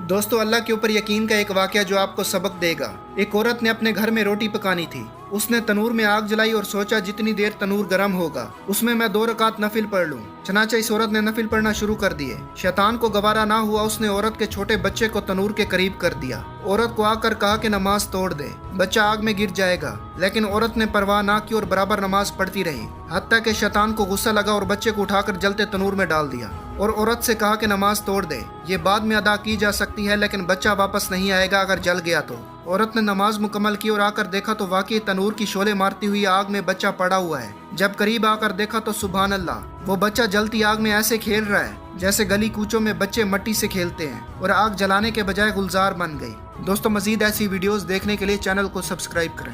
दोस्तों, अल्लाह के ऊपर यकीन का एक वाकया जो आपको सबक देगा। एक औरत ने अपने घर में रोटी पकानी थी। उसने तनूर में आग जलाई और सोचा जितनी देर तनूर गर्म होगा उसमें मैं 2 रकात नफिल पढ़ लूं। चनाचा इस औरत ने नफिल पढ़ना शुरू कर दिए। शैतान को गवारा ना हुआ, उसने औरत के छोटे बच्चे को तनूर के करीब कर दिया। औरत को आकर कहा कि नमाज तोड़ दे, बच्चा आग में गिर जाएगा। लेकिन औरत ने परवाह ना की और बराबर नमाज पढ़ती रही, हत्ता कि शैतान को गुस्सा लगा और बच्चे को उठाकर जलते तनूर में डाल दिया और औरत से कहा कि नमाज तोड़ दे, ये बाद में अदा की जा सकती है लेकिन बच्चा वापस नहीं आएगा अगर जल गया तो। औरत ने नमाज मुकम्मल की और आकर देखा तो वाकई तनूर की शोले मारती हुई आग में बच्चा पड़ा हुआ है। जब करीब आकर देखा तो सुभान अल्लाह, वो बच्चा जलती आग में ऐसे खेल रहा है जैसे गली कूचों में बच्चे मट्टी से खेलते हैं और आग जलाने के बजाय गुलजार बन गई। दोस्तों, मजीद ऐसी वीडियोस देखने के लिए चैनल को सब्सक्राइब करें।